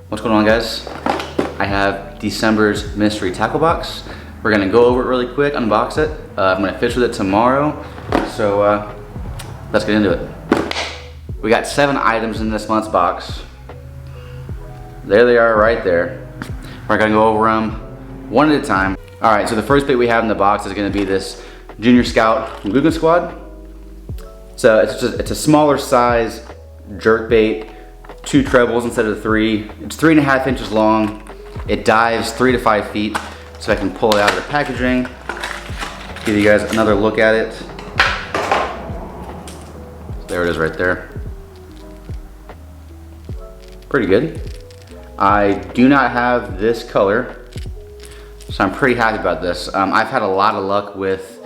What's going on, guys? I have December's mystery tackle box. We're gonna go over it really quick, unbox it. I'm gonna fish with it tomorrow, so let's get into it. We got 7 items in this month's box. There they are right there. We're gonna go over them one at a time. All right, so the first bait we have in the box is gonna be this Junior Scout from Googan Squad. So it's a smaller size jerk bait, 2 trebles instead of 3. It's 3.5 inches long. It dives 3 to 5 feet. So I can pull it out of the packaging, give you guys another look at it. There it is right there. Pretty good. I do not have this color, so I'm pretty happy about this. I've had a lot of luck with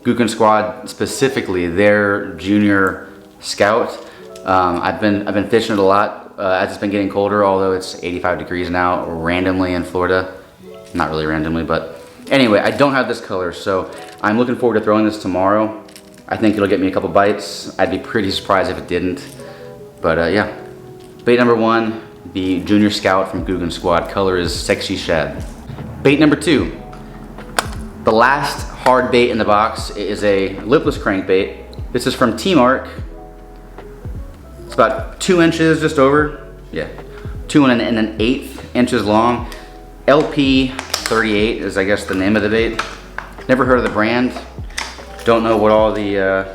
Googan Squad, specifically their Junior Scout. I've been fishing it a lot as it's been getting colder, although it's 85 degrees now randomly in Florida. Not really randomly, but anyway, I don't have this color, so I'm looking forward to throwing this tomorrow. I think it'll get me a couple bites. I'd be pretty surprised if it didn't, but yeah. Bait number 1, the Junior Scout from Googan Squad. Color is Sexy Shad. Bait number 2, the last hard bait in the box is a Lipless Crankbait. This is from Team Arc. It's about 2 inches, just over. Yeah, 2 1/8 inches long. LP 38 is, I guess, the name of the bait. Never heard of the brand. Don't know what all the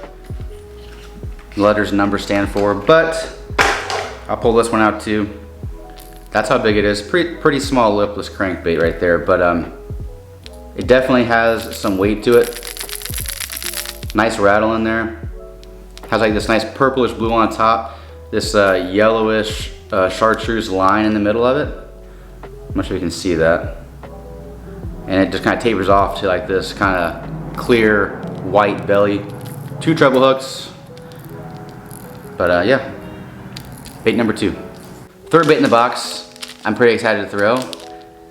letters and numbers stand for, but I'll pull this one out too. That's how big it is. Pretty small lipless crankbait right there, but it definitely has some weight to it. Nice rattle in there. Has like this nice purplish blue on top. This yellowish chartreuse line in the middle of it. I'm not sure you can see that. And it just kind of tapers off to like this kind of clear white belly. 2 treble hooks. But yeah, bait number 2. Third bait in the box, I'm pretty excited to throw.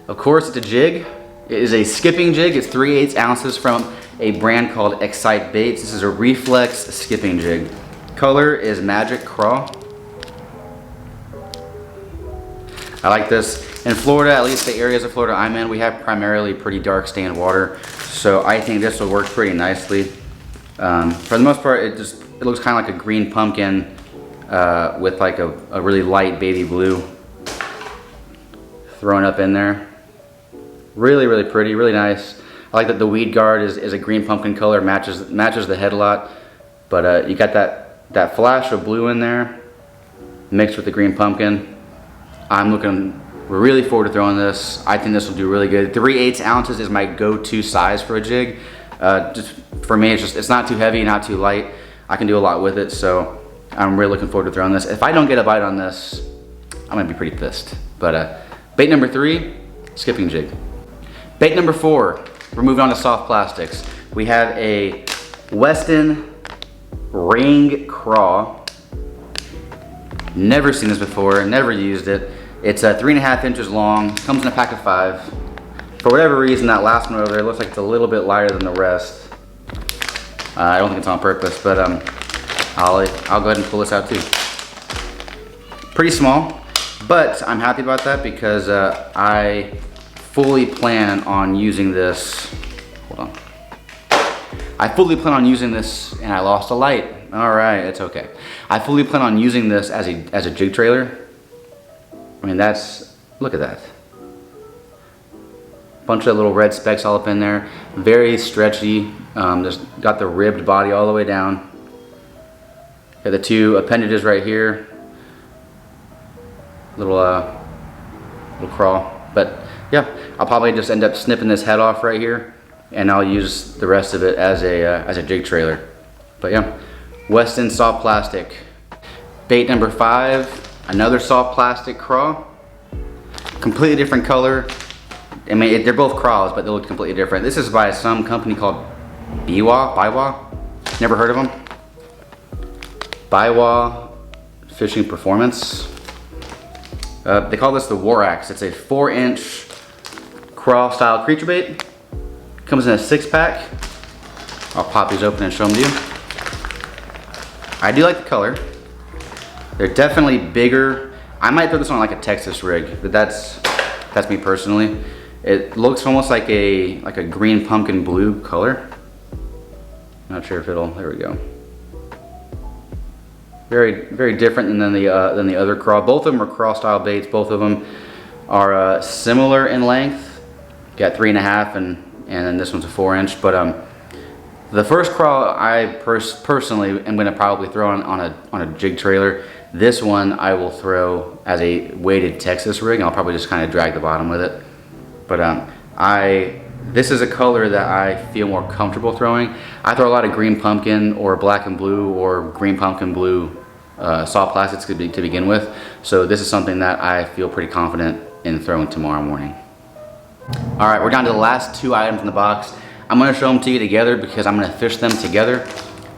Of course, it's a jig. It is a skipping jig. It's 3/8 ounces from a brand called Excite Baits. This is a Reflex Skipping Jig. Color is Magic Craw. I like this. In Florida, at least the areas of Florida I'm in, we have primarily pretty dark stained water. So I think this will work pretty nicely. For the most part, it looks kind of like a green pumpkin with like a really light baby blue thrown up in there. Really, really pretty, really nice. I like that the weed guard is a green pumpkin color, matches the head a lot. But you got that flash of blue in there mixed with the green pumpkin. I'm looking really forward to throwing this. I think this will do really good. 3/8 ounces is my go-to size for a jig. Just for me, it's not too heavy, not too light. I can do a lot with it, so I'm really looking forward to throwing this. If I don't get a bite on this, I'm gonna be pretty pissed. But bait number 3, skipping jig. Bait number 4, we're moving on to soft plastics. We have a Westin ring craw. Never seen this before, never used it. It's 3.5 inches long, comes in a pack of 5. For whatever reason, that last one over there looks like it's a little bit lighter than the rest. I don't think it's on purpose, but I'll go ahead and pull this out too. Pretty small, but I'm happy about that because I fully plan on using this. Hold on. I fully plan on using this, and I lost a light. All right, it's okay. I fully plan on using this as a jig trailer. I mean, look at that. Bunch of little red specks all up in there. Very stretchy. Just got the ribbed body all the way down. Got the 2 appendages right here. Little crawl. But yeah, I'll probably just end up snipping this head off right here, and I'll use the rest of it as a jig trailer. But yeah, Westin soft plastic. Bait number 5, another soft plastic craw. Completely different color. I mean, they're both craws, but they look completely different. This is by some company called Biwa. Never heard of them. Biwa Fishing Performance. They call this the War Axe. It's a 4-inch Craw style creature bait. Comes in a 6-pack. I'll pop these open and show them to you. I do like the color. They're definitely bigger. I might throw this on like a Texas rig, but that's me personally. It looks almost like a green pumpkin blue color. Not sure if it'll, there we go. Very, very different than the other Craw. Both of them are Craw style baits. Both of them are similar in length. Got 3.5 and then this one's a 4-inch. But the first Craw I personally am gonna probably throw on a jig trailer. This one I will throw as a weighted Texas rig, and I'll probably just kind of drag the bottom with it. But this is a color that I feel more comfortable throwing. I throw a lot of green pumpkin or black and blue or green pumpkin blue soft plastics to begin with. So this is something that I feel pretty confident in throwing tomorrow morning. All right, we're down to the last 2 items in the box. I'm gonna show them to you together because I'm gonna fish them together.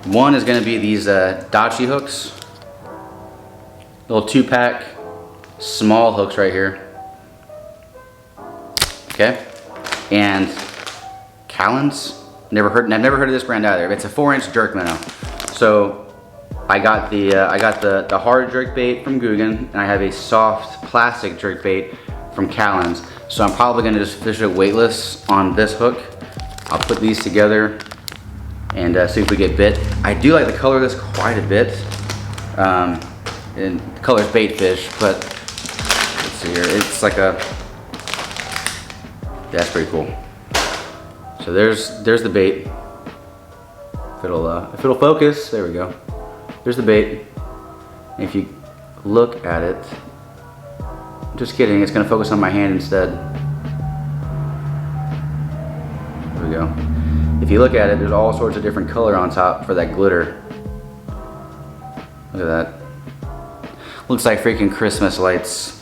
One is gonna be these Dachi hooks. Little 2-pack, small hooks right here. Okay, and Callan's. I've never heard of this brand either. It's a 4-inch jerk minnow. So I got the hard jerk bait from Guggen, and I have a soft plastic jerk bait from Callan's. So I'm probably gonna just fish it weightless on this hook. I'll put these together and see if we get bit. I do like the color of this quite a bit. And the color's bait fish, but let's see here. It's like a, that's pretty cool. So there's the bait. If it'll focus, there we go. There's the bait. And if you look at it, just kidding, it's gonna focus on my hand instead. There we go. If you look at it, there's all sorts of different color on top for that glitter. Look at that. Looks like freaking Christmas lights.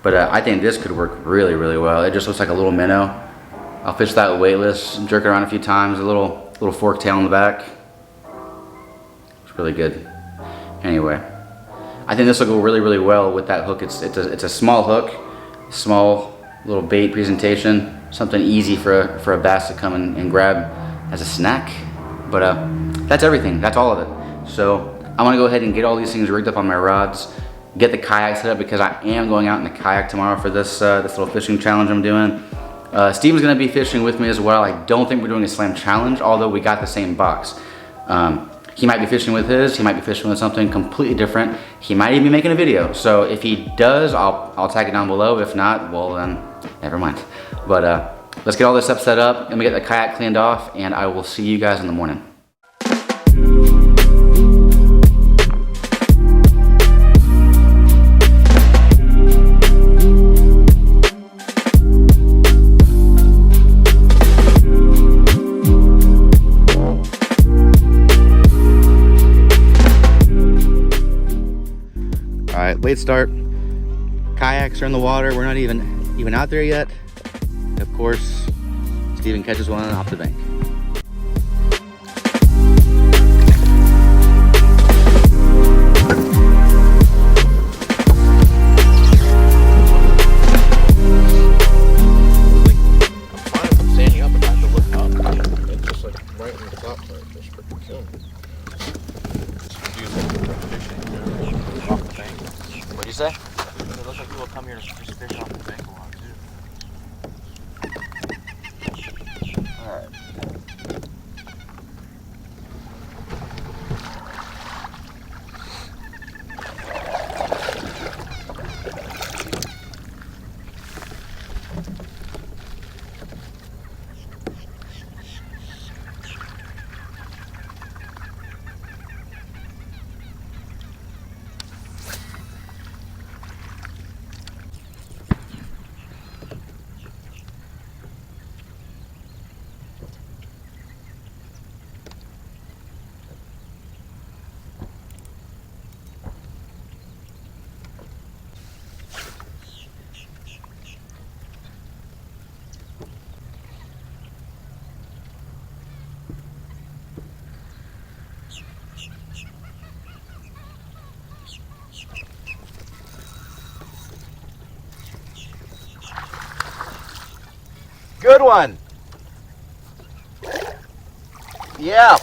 But I think this could work really, really well. It just looks like a little minnow. I'll fish that weightless, jerk it around a few times, a little fork tail in the back. It's really good. Anyway, I think this will go really, really well with that hook. It's a small hook, small little bait presentation, something easy for a bass to come and grab as a snack. But that's everything. That's all of it. So I'm gonna go ahead and get all these things rigged up on my rods, get the kayak set up because I am going out in the kayak tomorrow for this little fishing challenge I'm doing. Steven's gonna be fishing with me as well. I don't think we're doing a slam challenge, although we got the same box. He might be fishing with his, he might be fishing with something completely different. He might even be making a video. So if he does, I'll tag it down below. If not, well then, never mind. But let's get all this stuff set up, and we get the kayak cleaned off, and I will see you guys in the morning. Late start, kayaks are in the water. We're not even out there yet. Of course, Steven catches one off the bank. I'm standing up and I have to look up. It's just like right in the top part. Just freaking killing me. Off the bank. What'd you say? It looks like people come here to just fish off the bank a lot too. Alright. Good one. Yeah.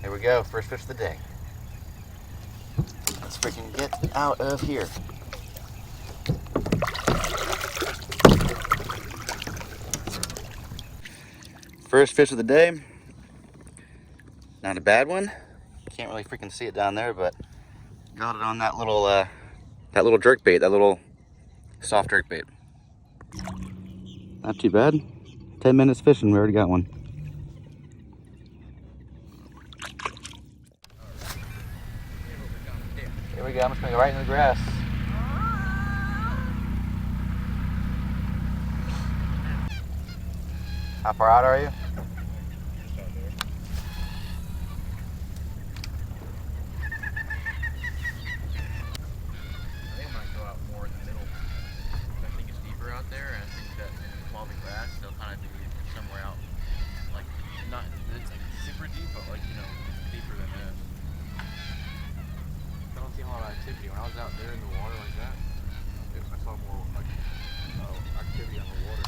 Here we go, first fish of the day. Let's freaking get out of here. First fish of the day. Not a bad one. Can't really freaking see it down there, but got it on that little jerk bait, that little soft jerk bait. Not too bad. 10 minutes fishing, we already got one. Here we go, I'm just gonna go right in the grass. How far out are you? Activity. When I was out there in the water like that, I saw more like activity on the water.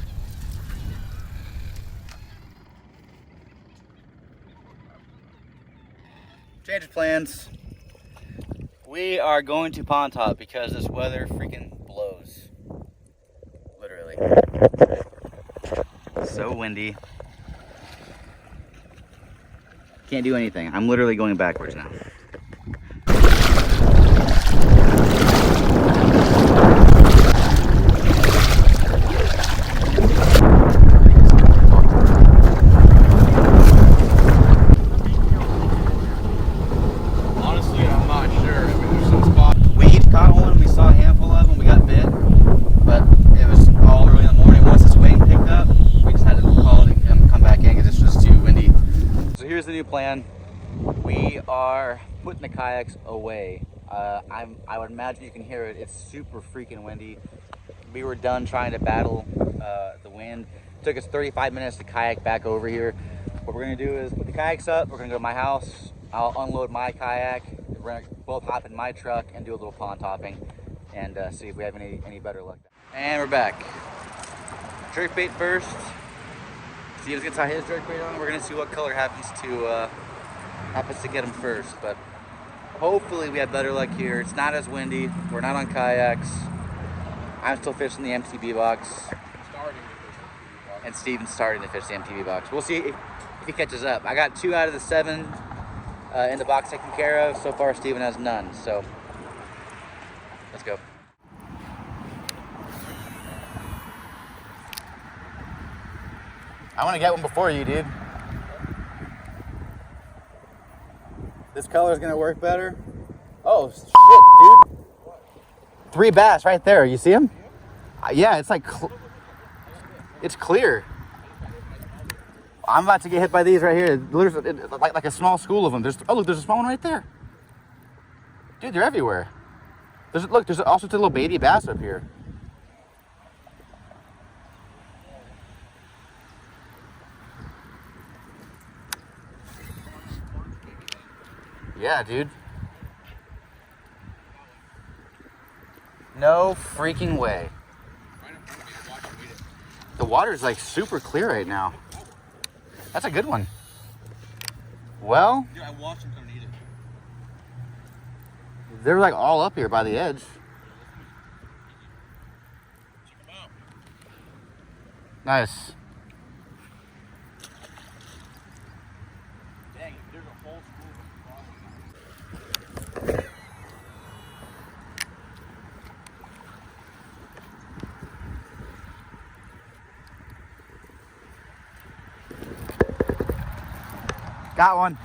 Change of plans. We are going to pond top because this weather freaking blows. Literally. So windy. Can't do anything. I'm literally going backwards now. Plan. We are putting the kayaks away. I would imagine you can hear it. It's super freaking windy. We were done trying to battle the wind. It took us 35 minutes to kayak back over here. What we're gonna do is put the kayaks up. We're gonna go to my house. I'll unload my kayak. We're gonna both hop in my truck and do a little pond topping and see if we have any better luck. And we're back. Jerk bait first. Steve's gonna tie his jerk bait on. We're gonna see what color happens to get him first. But hopefully we have better luck here. It's not as windy. We're not on kayaks. I'm still fishing the MTB box. And Steven's starting to fish the MTB box. We'll see if he catches up. I got 2 out of the 7 in the box taken care of. So far Steven has none. So let's go. I want to get one before you, dude. This color is going to work better. Oh, shit, dude. 3 bass right there. You see them? Yeah, it's like, it's clear. I'm about to get hit by these right here. There's like a small school of them. Oh, look, there's a small one right there. Dude, they're everywhere. Look, there's also a little baby bass up here. Yeah, dude. No freaking way. The water's like super clear right now. That's a good one. Well, dude, I watched him come and eat it. They're like all up here by the edge. Check them out. Nice. Dang, there's a whole school of Got one.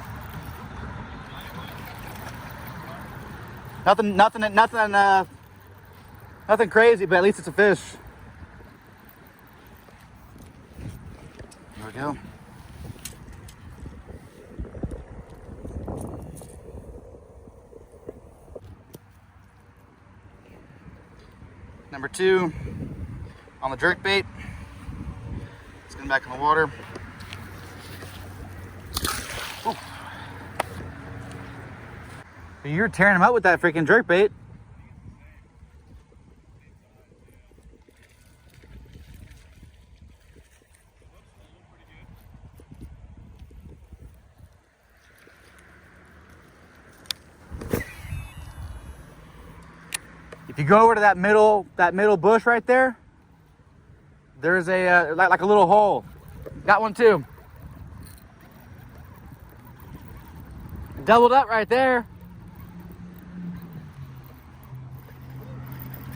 Nothing crazy, but at least it's a fish. Here we go. Number 2 on the jerk bait. Let's get him back in the water. You're tearing them up with that freaking jerk bait. If you go over to that middle bush right there, there's a like a little hole. Got one too. Doubled up right there.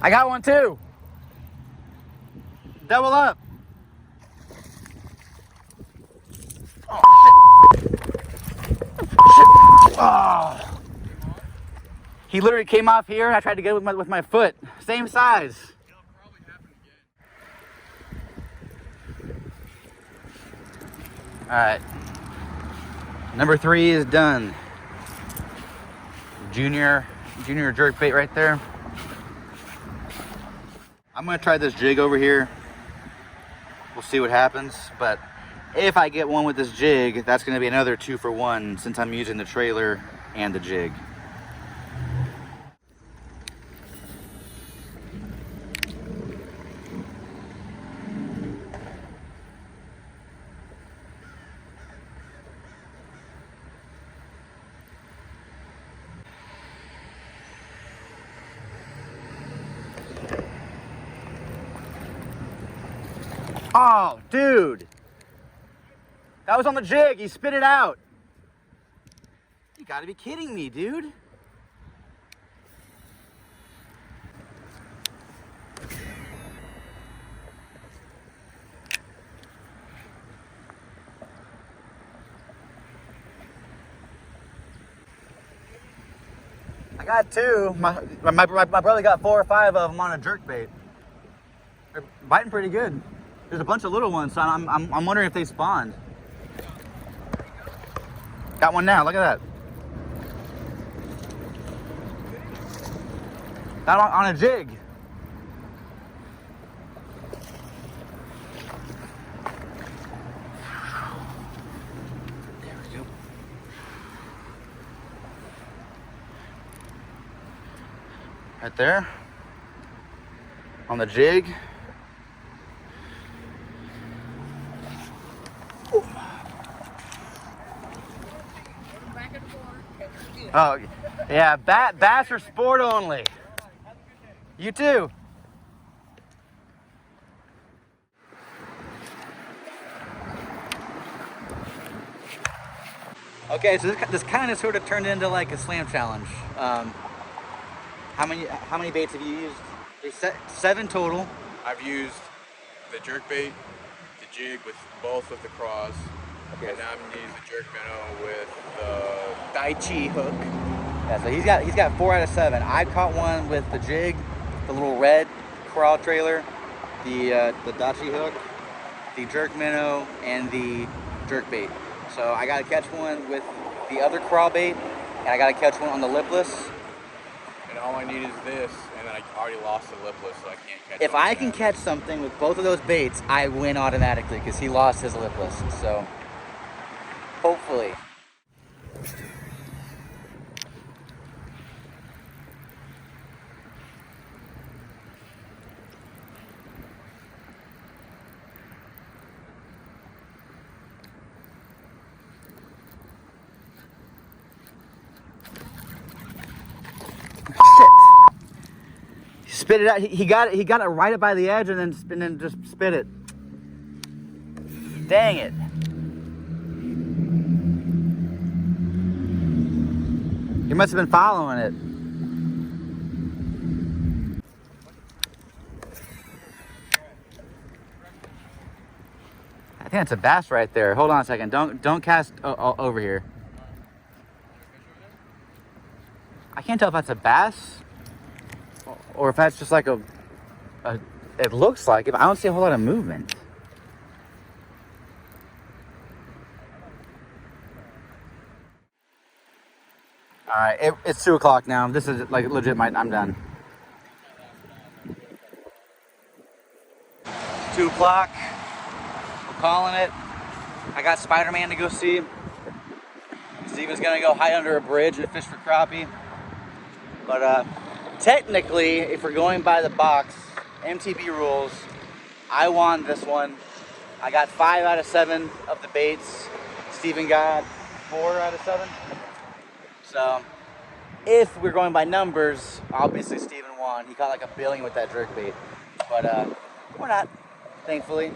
I got one too. Double up. Oh, shit. Oh. He literally came off here. I tried to get it with my foot. Same size. It'll probably happen again. All right. Number 3 is done. Junior jerk bait right there. I'm gonna try this jig over here. We'll see what happens. But if I get one with this jig, that's gonna be another 2 for 1 since I'm using the trailer and the jig. Oh, dude. That was on the jig. He spit it out. You gotta be kidding me, dude. I got 2. My brother got 4 or 5 of them on a jerk bait. They're biting pretty good. There's a bunch of little ones, so I'm wondering if they spawned. Got one now, look at that. Got on a jig. There we go. Right there. On the jig. Oh, yeah, bass are sport only. You too. Okay, so this kind of sort of turned into like a slam challenge. How many baits have you used? There's 7 total. I've used the jerkbait, the jig with both of the craws. Okay. And now I'm gonna use the jerk minnow with the Daichi hook. Yeah, so he's got 4 out of 7. I caught one with the jig, the little red Craw trailer, the Daichi hook, the jerk minnow, and the jerk bait. So I gotta catch one with the other Craw bait, and I gotta catch one on the lipless. And all I need is this, and then I already lost the lipless, so I can't catch it. If I can catch something with both of those baits, I win automatically because he lost his lipless. So hopefully. Spit it out. He got it right up by the edge and then just spit it. Dang it. He must have been following it. I think that's a bass right there. Hold on a second. Don't cast over here. I can't tell if that's a bass or if that's just like it looks like it. I don't see a whole lot of movement. All right, it's 2 o'clock now. This is like legit. I'm done. 2 o'clock. We're calling it. I got Spider-Man to go see. Steven's gonna go hide under a bridge and fish for crappie. But technically, if we're going by the box, MTB rules, I won this one. I got 5 out of 7 of the baits. Steven got 4 out of 7. So, if we're going by numbers, obviously Steven won. He caught like $1 billion with that jerkbait. But we're not, thankfully.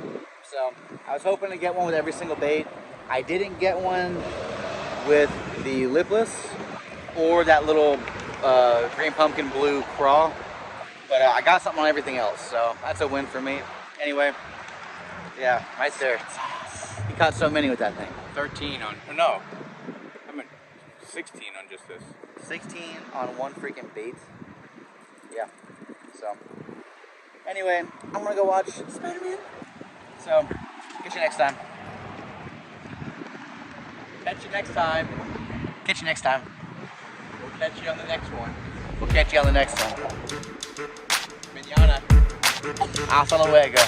So, I was hoping to get one with every single bait. I didn't get one with the Lipless or that little green pumpkin blue Craw. But I got something on everything else, so that's a win for me. Anyway, yeah, right there. He caught so many with that thing. 13 on, no, I meant 16 on just this. 16 on one freaking bait. Yeah, so. Anyway, I'm gonna go watch Spider-Man. So, catch you next time. Catch you next time. Catch you next time. We'll catch you on the next one. We'll catch you on the next one. Mañana. Hasta luego.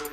Bye.